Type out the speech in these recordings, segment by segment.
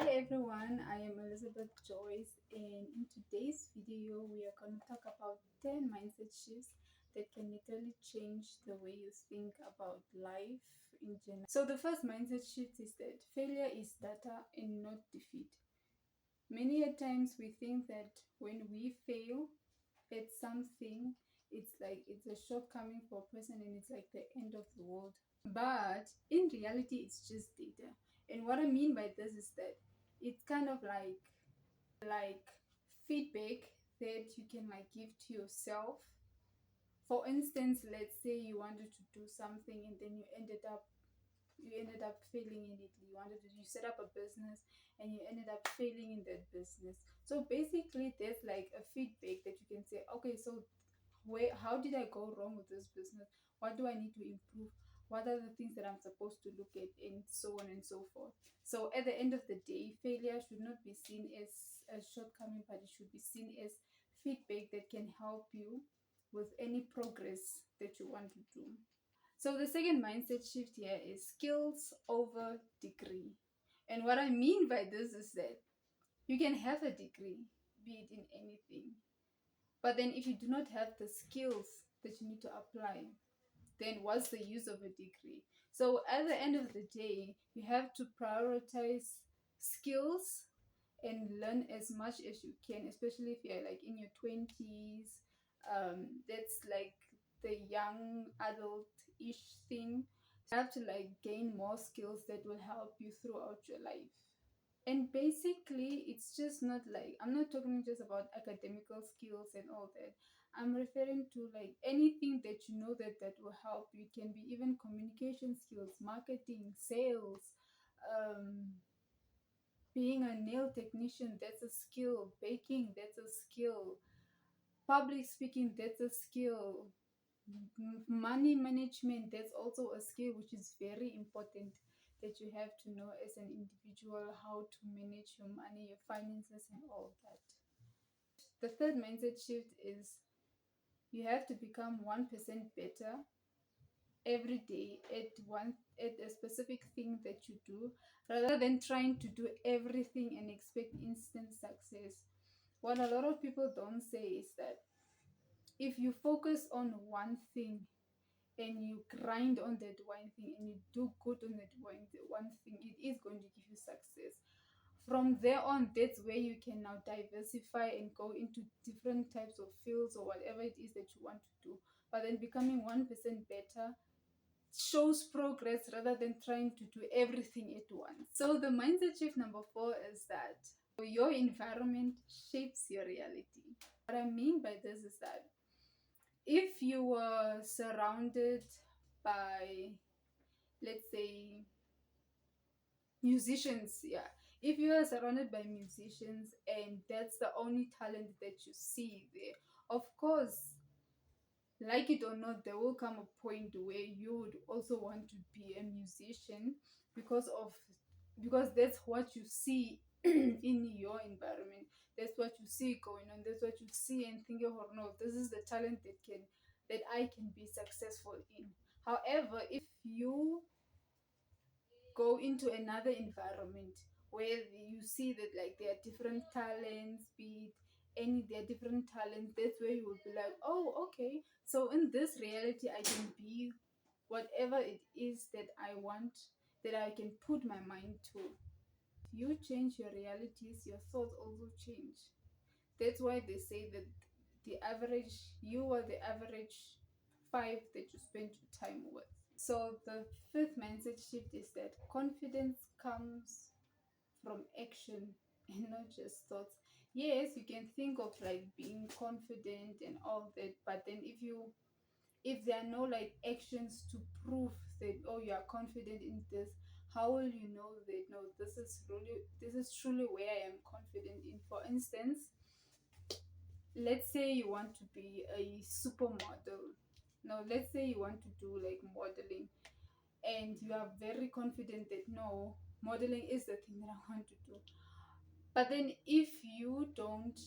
Hi everyone, I am Elizabeth Joyce, and in today's video we are going to talk about 10 mindset shifts that can literally change the way you think about life in general. So the first mindset shift is that failure is data and not defeat. Many a times we think that when we fail at something, it's like it's a shortcoming for a person and it's like the end of the world. But in reality, it's just data. And what I mean by this is that it's kind of like feedback that you can like give to yourself. For instance, let's say you wanted to do something and then you ended up failing in it. You set up a business and you ended up failing in that business. So basically there's like a feedback that you can say, okay, so how did I go wrong with this business? What do I need to improve? What are the things that I'm supposed to look at, and so on and so forth. So at the end of the day, failure should not be seen as a shortcoming, but it should be seen as feedback that can help you with any progress that you want to do. So the second mindset shift here is skills over degree. And what I mean by this is that you can have a degree, be it in anything, but then if you do not have the skills that you need to apply, then what's the use of a degree? So at the end of the day, you have to prioritize skills and learn as much as you can, especially if you're like in your 20s. That's like the young adult-ish thing. So you have to like gain more skills that will help you throughout your life. And basically it's just not like, I'm not talking just about academical skills and all that. I'm referring to like anything that you know that will help you. It can be even communication skills, marketing, sales, um being a nail technician, that's a skill. Baking, that's a skill. Public speaking, that's a skill. Money management, that's also a skill, which is very important, that you have to know as an individual how to manage your money, your finances, and all that. The third mindset shift is you have to become 1% better every day at a specific thing that you do, rather than trying to do everything and expect instant success. What a lot of people don't say is that if you focus on one thing and you grind on that one thing and you do good on that one thing, it is going to give you success. From there on, that's where you can now diversify and go into different types of fields or whatever it is that you want to do. But then becoming 1% better shows progress rather than trying to do everything at once. So the mindset shift number 4 is that your environment shapes your reality. What I mean by this is that if you were surrounded by, let's say, musicians, yeah, if you are surrounded by musicians and that's the only talent that you see there, of course, like it or not, there will come a point where you would also want to be a musician, because that's what you see in your environment. That's what you see going on. That's what you see and think, oh no, this is the talent that I can be successful in. However, if you go into another environment where you see that like there are different talents, be it any there are different talents, that's where you will be like, oh okay, so in this reality I can be whatever it is that I want, that I can put my mind to. If you change your realities, your thoughts also change. That's why they say that you are the average five that you spend your time with. So the fifth mindset shift is that confidence comes from action and not just thoughts. Yes, you can think of like being confident and all that, but then if there are no like actions to prove that, oh, you are confident in this, how will you know that no, this is truly where I am confident in? For instance, let's say you want to be a supermodel. Now let's say you want to do like modeling, and you are very confident that no, modeling is the thing that I want to do. But then if you don't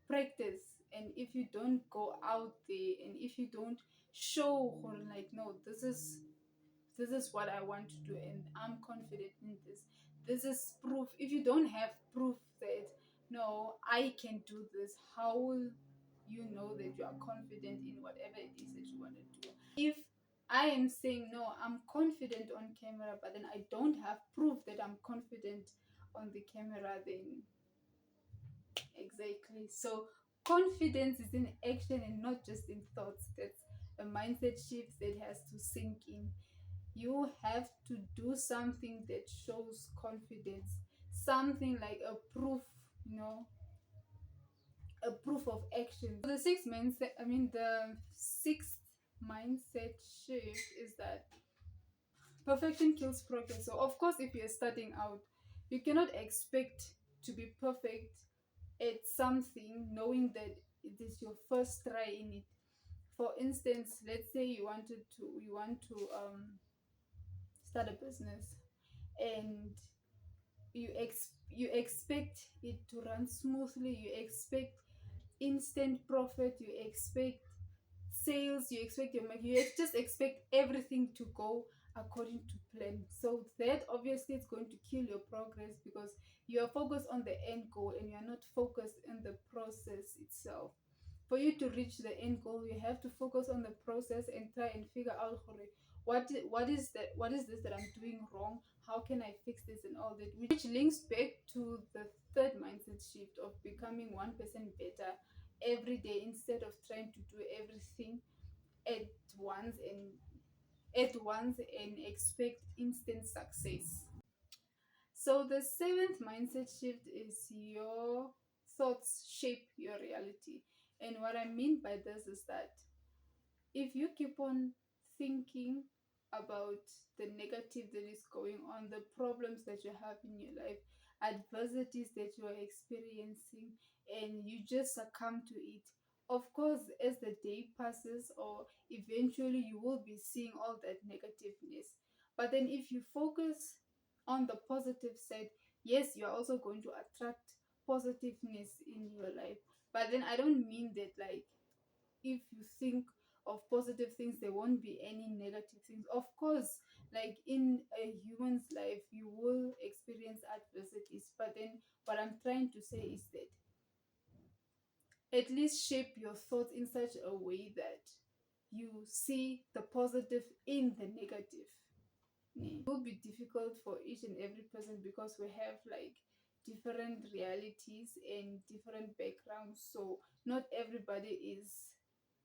practice, and if you don't go out there, and if you don't show her like no, this is what I want to do and I'm confident in this, This is proof. If you don't have proof that no, I can do this, how will you know that you are confident in whatever it is that you want to do? If I am saying no, I'm confident on camera, but then I don't have proof that I'm confident on the camera, then exactly. So confidence is in action and not just in thoughts. That's a mindset shift that has to sink in. You have to do something that shows confidence, something like a proof, you know, a proof of action. So the sixth mindset shift is that perfection kills progress. So of course, if you're starting out, you cannot expect to be perfect at something knowing that it is your first try in it. For instance, let's say you want to start a business, and you expect it to run smoothly, you expect instant profit, you expect sales, you expect just expect everything to go according to plan. So that obviously is going to kill your progress, because you are focused on the end goal and you are not focused in the process itself. For you to reach the end goal, you have to focus on the process and try and figure out what is this that I'm doing wrong, how can I fix this, and all that, which links back to the third mindset shift of becoming 1% better every day, instead of trying to do everything at once and expect instant success. So the seventh mindset shift is your thoughts shape your reality. And what I mean by this is that if you keep on thinking about the negative that is going on, the problems that you have in your life, adversities that you are experiencing, and you just succumb to it, of course, as the day passes, or eventually, you will be seeing all that negativeness. But then, if you focus on the positive side, yes, you are also going to attract positiveness in your life. But then, I don't mean that like if you think of positive things, there won't be any negative things. Of course, like in a human's life, you will experience adversities. But then, what I'm trying to say is that at least shape your thoughts in such a way that you see the positive in the negative. It will be difficult for each and every person, because we have like different realities and different backgrounds. So not everybody is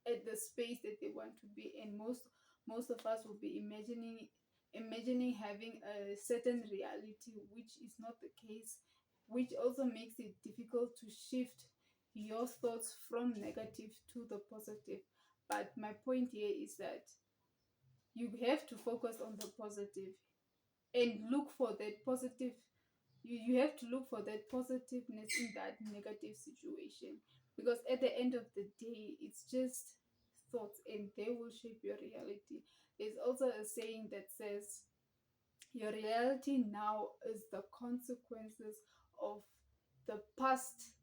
at the space that they want to be, and most of us will be imagining having a certain reality which is not the case, which also makes it difficult to shift your thoughts from negative to the positive. But my point here is that you have to focus on the positive and look for that positive. You have to look for that positiveness in that negative situation, because at the end of the day, it's just thoughts and they will shape your reality. There's also a saying that says your reality now is the consequences of the past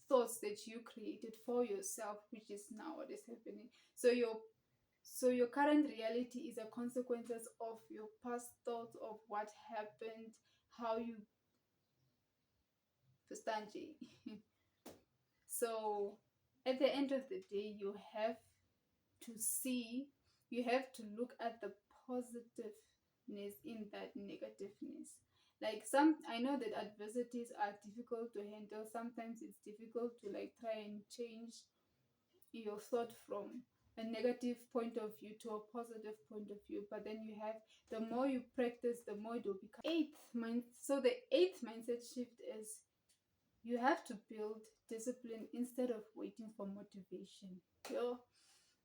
thoughts that you created for yourself, which is now what is happening. So your current reality is a consequences of your past thoughts of what happened, how you Fustanji. So at the end of the day, to see, you have to look at the positiveness in that negativeness. Like I know that adversities are difficult to handle. Sometimes it's difficult to like try and change your thought from a negative point of view to a positive point of view. But then you have, the more you practice, the more it will become. So the eighth mindset shift is you have to build discipline instead of waiting for motivation. So,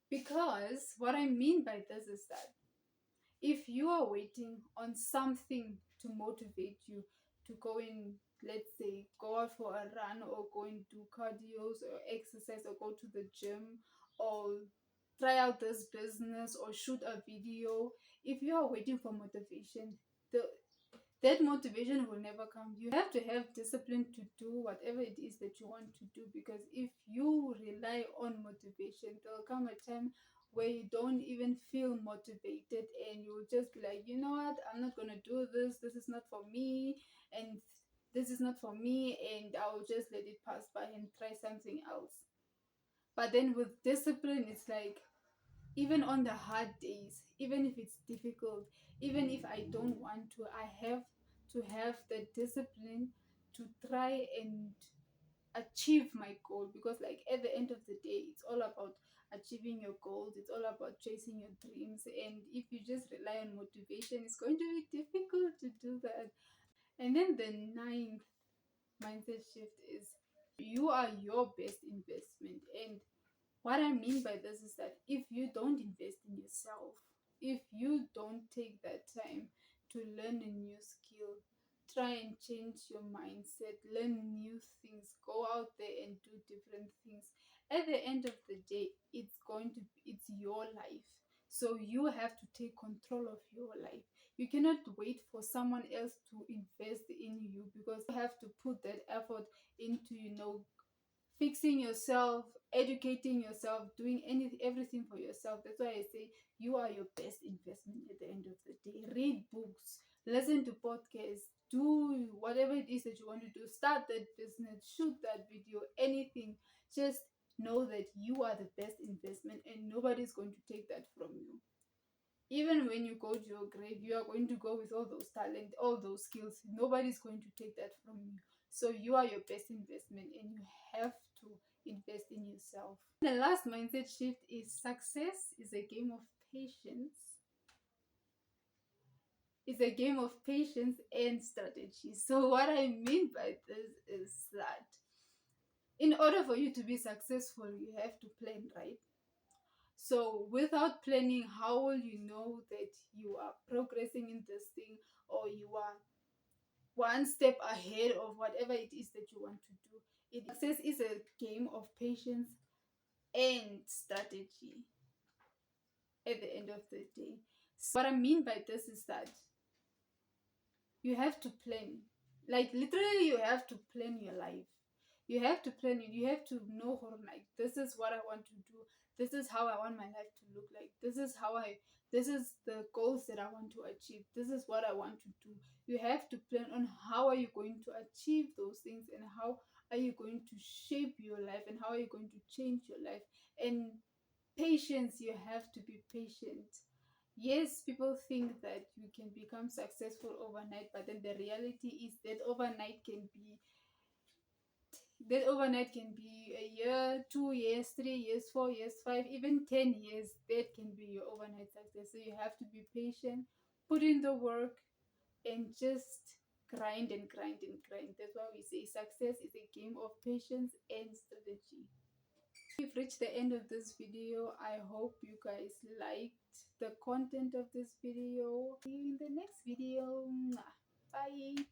because what I mean by this is that if you are waiting on something to motivate you to go in, let's say, go out for a run, or go and do cardios or exercise, or go to the gym, or try out this business, or shoot a video, if you are waiting for motivation, the that motivation will never come. You have to have discipline to do whatever it is that you want to do, because if you rely on motivation, there'll come a time where you don't even feel motivated, and you'll just be like, you know what, I'm not gonna do this, this is not for me, and this is not for me, and I'll just let it pass by and try something else. But then with discipline, it's like, even on the hard days, even if it's difficult, even if I don't want to, I have to have the discipline to try and achieve my goal. Because like at the end of the day, it's all about achieving your goals, it's all about chasing your dreams. And if you just rely on motivation, it's going to be difficult to do that. And then the ninth mindset shift is, you are your best investment. And what I mean by this is that if you don't invest in yourself, if you don't take that time to learn a new skill, try and change your mindset, learn new things, go out there and do different things, at the end of the day, it's your life. So you have to take control of your life. You cannot wait for someone else to invest in you, because you have to put that effort into, fixing yourself, educating yourself, doing everything for yourself. That's why I say you are your best investment at the end of the day. Read books, listen to podcasts, do whatever it is that you want to do. Start that business, shoot that video, anything. Just know that you are the best investment and nobody's going to take that from you. Even when you go to your grave, you are going to go with all those talent, all those skills. Nobody's going to take that from you. So you are your best investment and you have to invest in yourself. The last mindset shift is, success is a game of patience. It's a game of patience and strategy. So what I mean by this is that in order for you to be successful, you have to plan, right? So without planning, how will you know that you are progressing in this thing, or you are one step ahead of whatever it is that you want to do? Success is a game of patience and strategy at the end of the day. So what I mean by this is that you have to plan. Like literally, you have to plan your life. You have to plan it. You have to know, like, this is what I want to do. This is how I want my life to look like. This is the goals that I want to achieve. This is what I want to do. You have to plan on how are you going to achieve those things, and how are you going to shape your life, and how are you going to change your life. And patience, you have to be patient. Yes, people think that you can become successful overnight, but then the reality is that overnight can be a year, 2 years, 3 years, 4 years, 5, even 10 years. That can be your overnight success. So you have to be patient, put in the work, and just grind and grind and grind. That's why we say success is a game of patience and strategy. We've reached the end of this video. I hope you guys liked the content of this video. See you in the next video. Bye.